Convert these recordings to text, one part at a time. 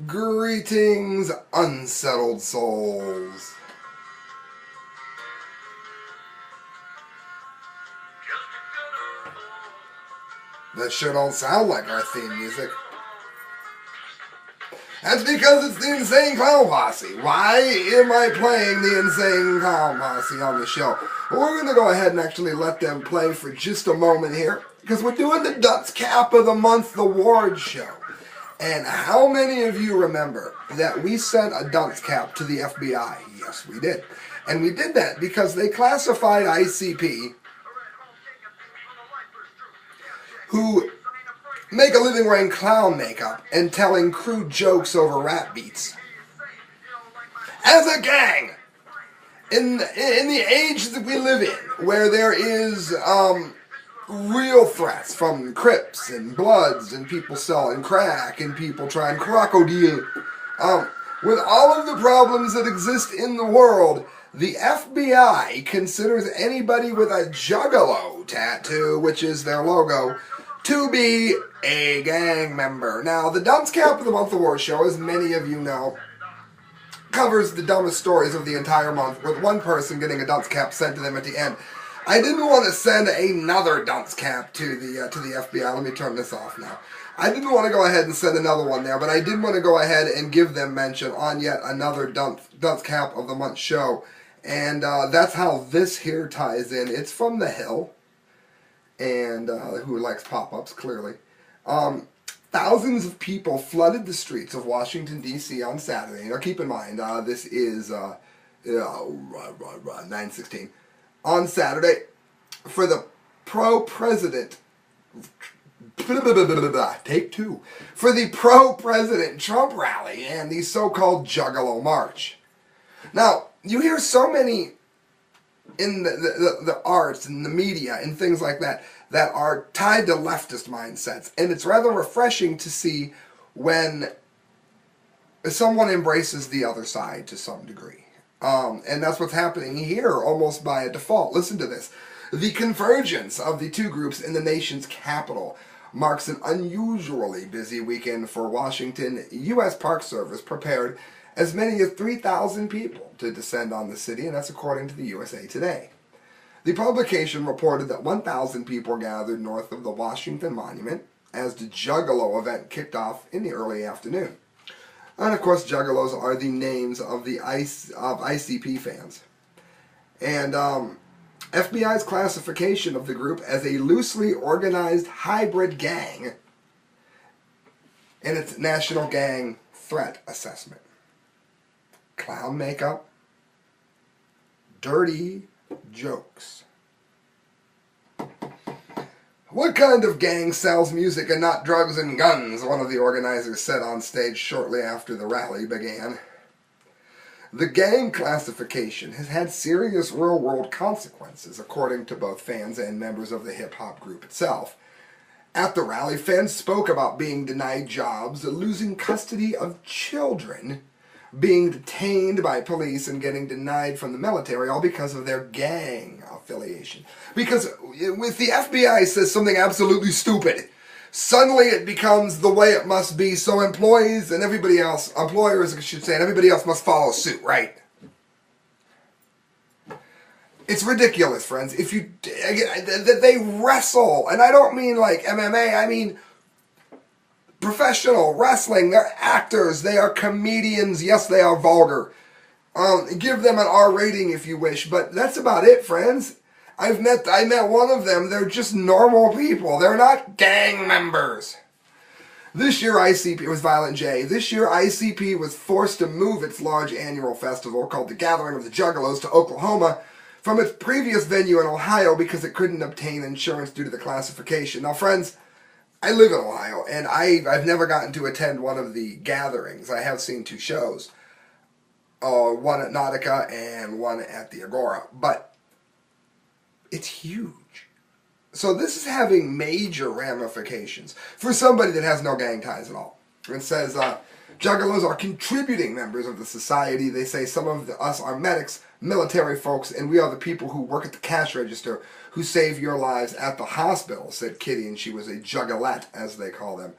Greetings, unsettled souls. That sure don't sound like our theme music. That's because it's the Insane Clown Posse. Why am I playing the Insane Clown Posse on the show? Well, we're going to go ahead and actually let them play for just a moment here, because we're doing the Dunce Cap of the Month award show. And how many of you remember that we sent a dunce cap to the FBI? Yes, we did. And we did that because they classified I.C.P, who make a living wearing clown makeup and telling crude jokes over rap beats, as a gang. In the age that we live in, where there is real threats from Crips and Bloods and people selling crack and people trying crocodile, with all of the problems that exist in the world, the FBI considers anybody with a juggalo tattoo, which is their logo, to be a gang member. Now, the Dunce Cap of the Month award show, as many of you know, covers the dumbest stories of the entire month, with one person getting a dunce cap sent to them at the end. I didn't want to send another dunce cap to the FBI. Let me turn this off now. I didn't want to go ahead and send another one there, but I did want to go ahead and give them mention on yet another dunce cap of the month show. And that's how this here ties in. It's from The Hill, and who likes pop-ups, clearly. Thousands of people flooded the streets of Washington, D.C. on Saturday. Now, keep in mind, this is 9/16. On Saturday, for the pro-president, take two, for the pro-president Trump rally and the so-called Juggalo March. Now, you hear so many in the arts and the media and things like that that are tied to leftist mindsets, and it's rather refreshing to see when someone embraces the other side to some degree. And that's what's happening here almost by a default. Listen to this. The convergence of the two groups in the nation's capital marks an unusually busy weekend for Washington. U.S. Park Service prepared as many as 3,000 people to descend on the city, and that's according to the USA Today. The publication reported that 1,000 people gathered north of the Washington Monument as the Juggalo event kicked off in the early afternoon. And of course, juggalos are the names of the I.C.P fans. And F.B.I.'s classification of the group as a loosely organized hybrid gang in its National Gang Threat Assessment. Clown makeup, dirty jokes. What kind of gang sells music and not drugs and guns? One of the organizers said on stage shortly after the rally began. The gang classification has had serious real-world consequences, according to both fans and members of the hip-hop group itself. At the rally, fans spoke about being denied jobs, losing custody of children, being detained by police, and getting denied from the military, all because of their gang affiliation. Because if the FBI says something absolutely stupid, suddenly it becomes the way it must be, so employees and everybody else, employers I should say, and everybody else must follow suit, right? It's ridiculous, friends. If you, they wrestle, and I don't mean like MMA, I mean professional wrestling. They're actors. They are comedians. Yes, they are vulgar. Give them an R rating if you wish, but that's about it, friends. I met one of them. They're just normal people. They're not gang members. This year I.C.P. was Violent J. This year I.C.P. was forced to move its large annual festival called the Gathering of the Juggalos to Oklahoma from its previous venue in Ohio because it couldn't obtain insurance due to the classification. Now, friends, I live in Ohio, and I've never gotten to attend one of the gatherings. I have seen two shows, one at Nautica and one at the Agora, but it's huge. So this is having major ramifications for somebody that has no gang ties at all. It says, juggalos are contributing members of the society. They say some of us are medics, military folks, and we are the people who work at the cash register who save your lives at the hospital, said Kitty, and she was a juggalette, as they call them.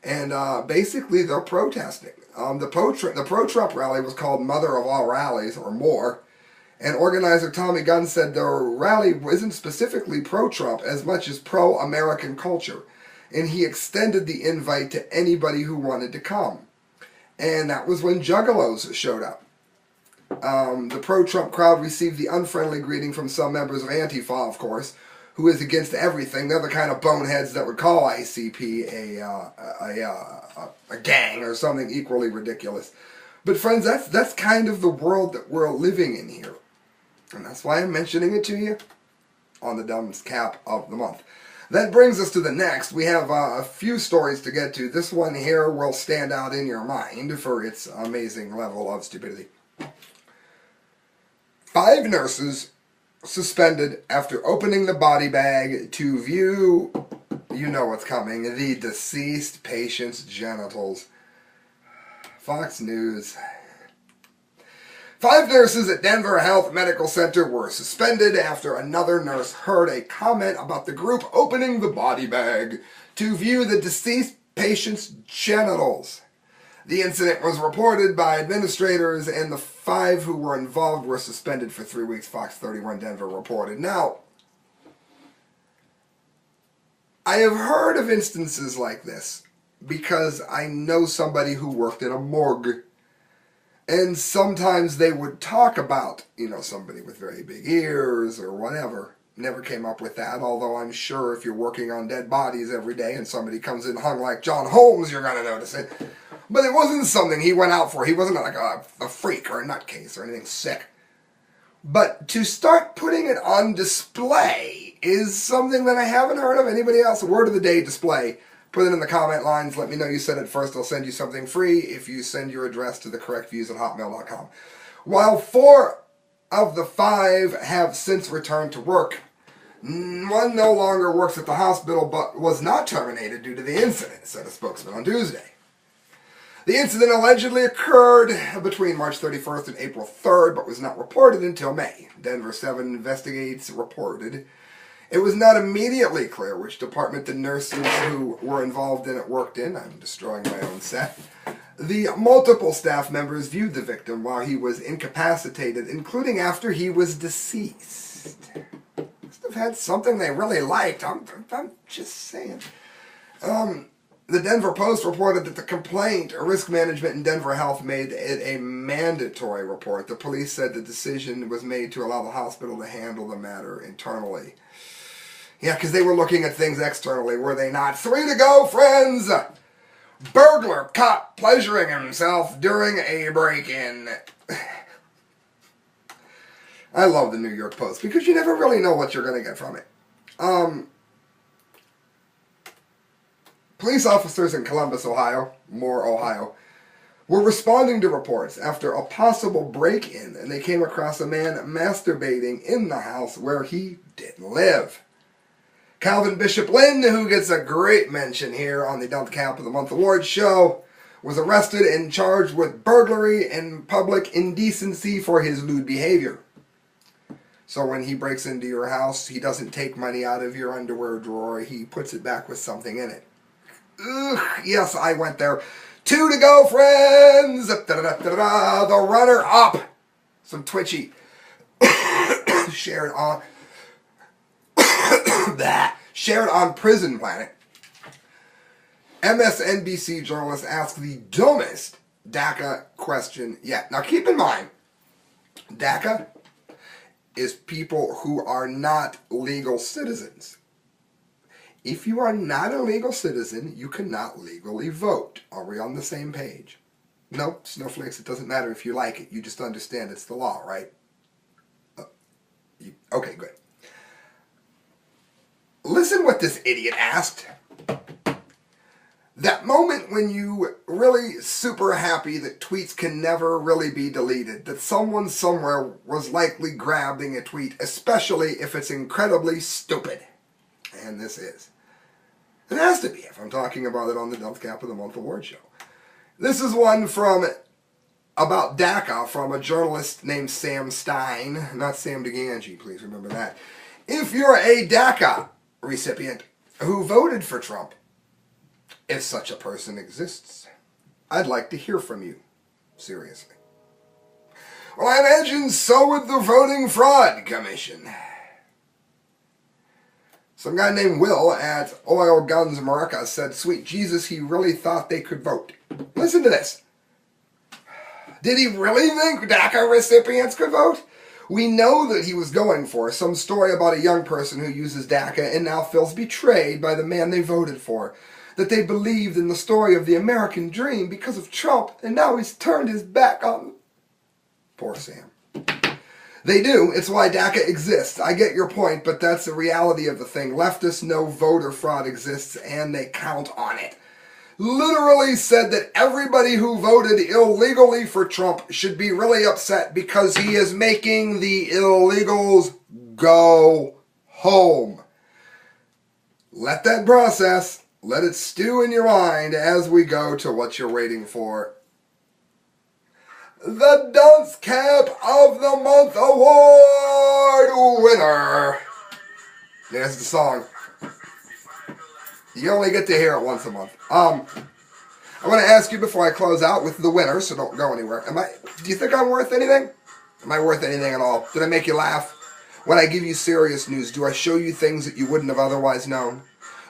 And basically they're protesting. The pro-Trump rally was called Mother of All Rallies, or more. And organizer Tommy Gunn said the rally isn't specifically pro-Trump as much as pro-American culture. And he extended the invite to anybody who wanted to come. And that was when juggalos showed up. The pro-Trump crowd received the unfriendly greeting from some members of Antifa, of course, who is against everything. They're the kind of boneheads that would call I.C.P. a gang or something equally ridiculous. But friends, that's kind of the world that we're living in here. And that's why I'm mentioning it to you on the Dunce Cap of the Month. That brings us to the next. We have a few stories to get to. This one here will stand out in your mind for its amazing level of stupidity. 5 nurses suspended after opening the body bag to view, you know what's coming, the deceased patient's genitals. Fox News. 5 nurses at Denver Health Medical Center were suspended after another nurse heard a comment about the group opening the body bag to view the deceased patient's genitals. The incident was reported by administrators, and the 5 who were involved were suspended for 3 weeks, Fox 31 Denver reported. Now, I have heard of instances like this because I know somebody who worked in a morgue. And sometimes they would talk about, somebody with very big ears or whatever. Never came up with that, although I'm sure if you're working on dead bodies every day and somebody comes in hung like John Holmes, you're going to notice it. But it wasn't something he went out for. He wasn't like a freak or a nutcase or anything sick. But to start putting it on display is something that I haven't heard of anybody else. Word of the day, display. Put it in the comment lines. Let me know you said it first. I'll send you something free if you send your address to thecorrectviews@hotmail.com. While 4 of the 5 have since returned to work, one no longer works at the hospital but was not terminated due to the incident, said a spokesman on Tuesday. The incident allegedly occurred between March 31st and April 3rd, but was not reported until May. Denver 7 Investigates reported. It was not immediately clear which department the nurses who were involved in it worked in. I'm destroying my own set. The multiple staff members viewed the victim while he was incapacitated, including after he was deceased. Must have had something they really liked. I'm just saying. The Denver Post reported that the complaint, Risk Management in Denver Health, made it a mandatory report. The police said the decision was made to allow the hospital to handle the matter internally. Yeah, because they were looking at things externally, were they not? 3 to go, friends! Burglar caught pleasuring himself during a break-in. I love the New York Post, because you never really know what you're going to get from it. Police officers in Columbus, Ohio, were responding to reports after a possible break-in, and they came across a man masturbating in the house where he didn't live. Calvin Bishop Lynn, who gets a great mention here on the Dunce Cap of the Month Awards show, was arrested and charged with burglary and public indecency for his lewd behavior. So when he breaks into your house, he doesn't take money out of your underwear drawer, he puts it back with something in it. Ugh, yes, I went there. 2 to go, friends! The runner-up! Some twitchy. Shared on Prison Planet. MSNBC journalist asked the dumbest DACA question yet. Now keep in mind, DACA is people who are not legal citizens. If you are not a legal citizen, you cannot legally vote. Are we on the same page? Nope, snowflakes, it doesn't matter if you like it. You just understand it's the law, right? Okay, good. Listen what this idiot asked. That moment when you really super happy that tweets can never really be deleted, that someone somewhere was likely grabbing a tweet, especially if it's incredibly stupid. And this is. It has to be if I'm talking about it on the Dunce Cap of the Month Award show. This is one about DACA from a journalist named Sam Stein, not Sam Gangi, please remember that. If you're a DACA recipient who voted for Trump, if such a person exists. I'd like to hear from you. Seriously. Well, I imagine so would the Voting Fraud Commission. Some guy named Will at Oil Guns America said, sweet Jesus, he really thought they could vote. Listen to this. Did he really think DACA recipients could vote? We know that he was going for some story about a young person who uses DACA and now feels betrayed by the man they voted for. That they believed in the story of the American dream because of Trump, and now he's turned his back on them. Poor Sam. They do. It's why DACA exists. I get your point, but that's the reality of the thing. Leftists know voter fraud exists, and they count on it. Literally said that everybody who voted illegally for Trump should be really upset because he is making the illegals go home. Let that process, let it stew in your mind as we go to what you're waiting for. The Dunce Cap of the Month Award winner. There's the song. You only get to hear it once a month. I want to ask you before I close out with the winner, so don't go anywhere. Do you think I'm worth anything? Am I worth anything at all? Did I make you laugh? When I give you serious news, do I show you things that you wouldn't have otherwise known?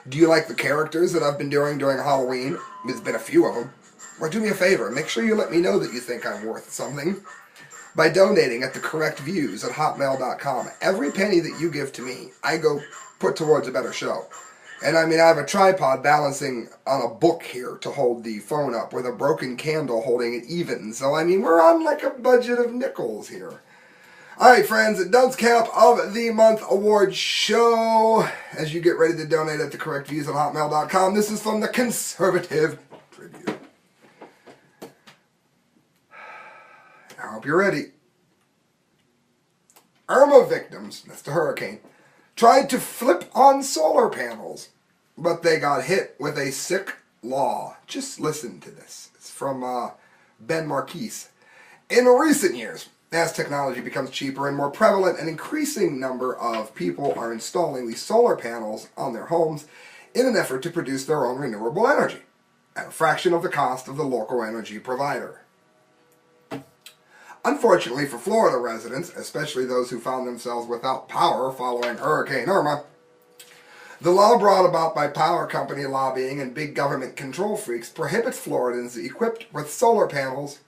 Do you like the characters that I've been doing during Halloween? There's been a few of them. Or do me a favor, make sure you let me know that you think I'm worth something by donating at the correct views at hotmail.com. Every penny that you give to me, I go put towards a better show. And I mean, I have a tripod balancing on a book here to hold the phone up with a broken candle holding it even. So, I mean, we're on like a budget of nickels here. Alright, friends, Dunce Cap of the Month Award Show. As you get ready to donate at the correct views at hotmail.com, this is from the Conservative Tribune. I hope you're ready. Irma victims, that's the hurricane, tried to flip on solar panels, but they got hit with a sick law. Just listen to this. It's from Ben Marquise. In recent years, as technology becomes cheaper and more prevalent, an increasing number of people are installing these solar panels on their homes in an effort to produce their own renewable energy at a fraction of the cost of the local energy provider. Unfortunately for Florida residents, especially those who found themselves without power following Hurricane Irma, the law brought about by power company lobbying and big government control freaks prohibits Floridans equipped with solar panels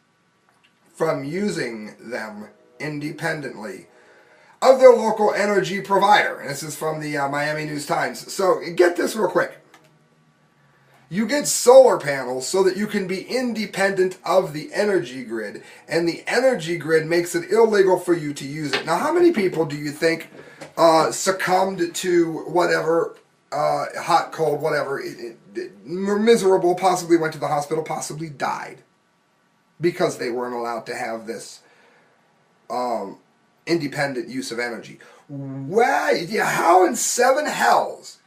from using them independently of their local energy provider. And this is from the Miami News Times. So get this real quick. You get solar panels so that you can be independent of the energy grid, and the energy grid makes it illegal for you to use it. Now, how many people do you think succumbed to whatever, hot, cold, whatever, miserable, possibly went to the hospital, possibly died because they weren't allowed to have this independent use of energy? Why? Yeah, how in seven hells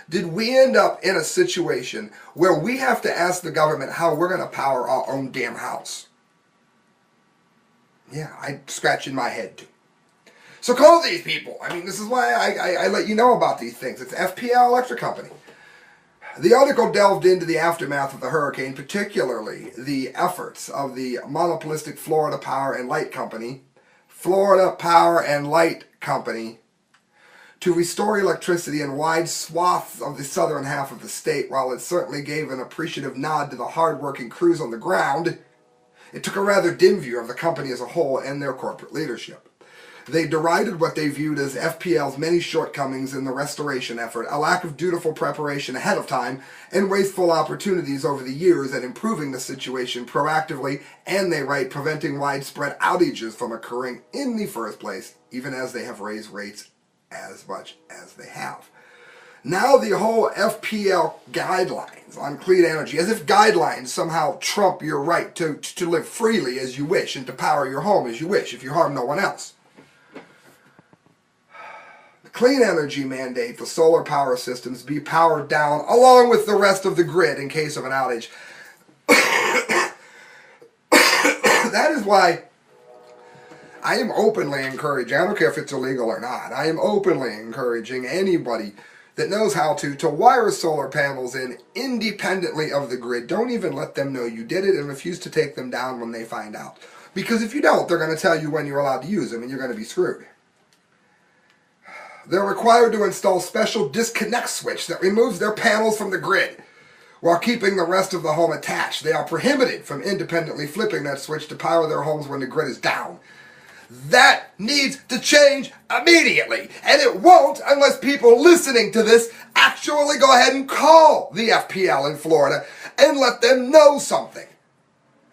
did we end up in a situation where we have to ask the government how we're going to power our own damn house? Yeah, I'm scratching my head too. So call these people. I mean, this is why I let you know about these things. It's F.B.I. Electric Company. The article delved into the aftermath of the hurricane, particularly the efforts of the monopolistic Florida Power and Light Company, to restore electricity in wide swaths of the southern half of the state. While it certainly gave an appreciative nod to the hard-working crews on the ground, it took a rather dim view of the company as a whole and their corporate leadership. They derided what they viewed as FPL's many shortcomings in the restoration effort, a lack of dutiful preparation ahead of time, and wasteful opportunities over the years at improving the situation proactively, and they write, preventing widespread outages from occurring in the first place, even as they have raised rates as much as they have. Now the whole FPL guidelines on clean energy, as if guidelines somehow trump your right to live freely as you wish and to power your home as you wish if you harm no one else. The clean energy mandate the solar power systems be powered down along with the rest of the grid in case of an outage. That is why I am openly encouraging, I don't care if it's illegal or not, I am openly encouraging anybody that knows how to wire solar panels in independently of the grid. Don't even let them know you did it, and refuse to take them down when they find out. Because if you don't, they're going to tell you when you're allowed to use them, and you're going to be screwed. They're required to install special disconnect switch that removes their panels from the grid while keeping the rest of the home attached. They are prohibited from independently flipping that switch to power their homes when the grid is down. That needs to change immediately, and it won't unless people listening to this actually go ahead and call the FPL in Florida and let them know something.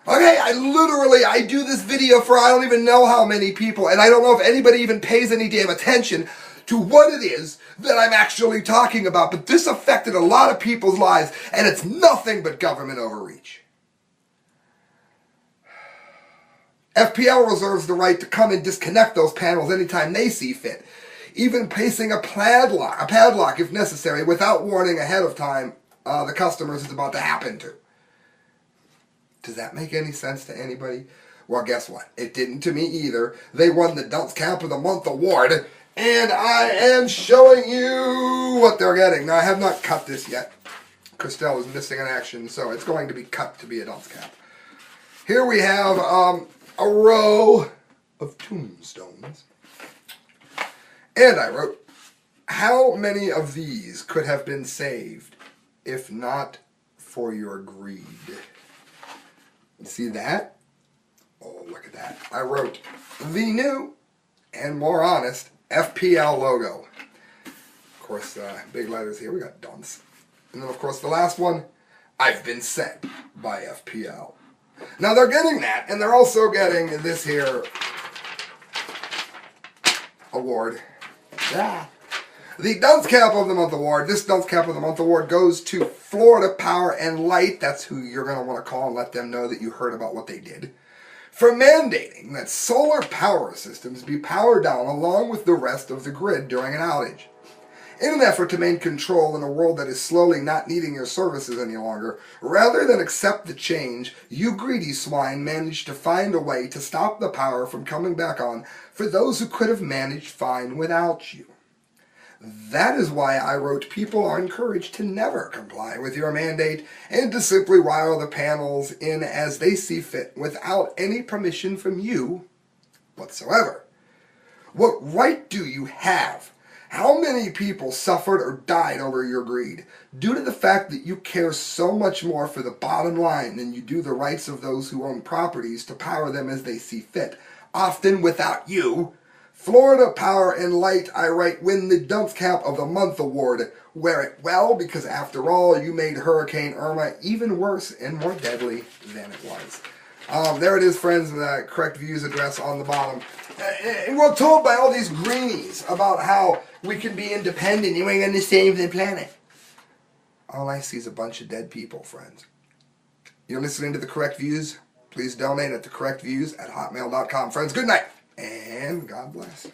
Okay, I do this video for I don't even know how many people, and I don't know if anybody even pays any damn attention to what it is that I'm actually talking about, but this affected a lot of people's lives, and it's nothing but government overreach. FPL reserves the right to come and disconnect those panels anytime they see fit, even placing a padlock if necessary, without warning ahead of time the customers it's about to happen to. Does that make any sense to anybody? Well, guess what? It didn't to me either. They won the Dunce Camp of the Month award, and I am showing you what they're getting. Now, I have not cut this yet. Christelle is missing in action, so it's going to be cut to be a Dunce Camp. Here we have a row of tombstones. And I wrote, how many of these could have been saved if not for your greed? You see that? Oh, look at that. I wrote, the new and more honest FPL logo. Of course, big letters here. We got Dunce. And then, of course, the last one, I've been sent by FPL. Now, they're getting that, and they're also getting this here award. Yeah. The Dunce Camp of the Month award. This Dunce Camp of the Month award goes to Florida Power and Light. That's who you're going to want to call and let them know that you heard about what they did. For mandating that solar power systems be powered down along with the rest of the grid during an outage. In an effort to maintain control in a world that is slowly not needing your services any longer, rather than accept the change, you greedy swine managed to find a way to stop the power from coming back on for those who could have managed fine without you. That is why I wrote people are encouraged to never comply with your mandate and to simply wire the panels in as they see fit without any permission from you whatsoever. What right do you have? How many people suffered or died over your greed due to the fact that you care so much more for the bottom line than you do the rights of those who own properties to power them as they see fit, often without you? Florida Power and Light, I write, win the Dunce Camp of the Month award. Wear it well, because after all, you made Hurricane Irma even worse and more deadly than it was. There it is, friends, the correct views address on the bottom. And we're told by all these greenies about how we can be independent, you ain't going to save the planet. All I see is a bunch of dead people, friends. You're listening to The Correct Views? Please donate at thecorrectviews@hotmail.com. Friends, good night, and God bless.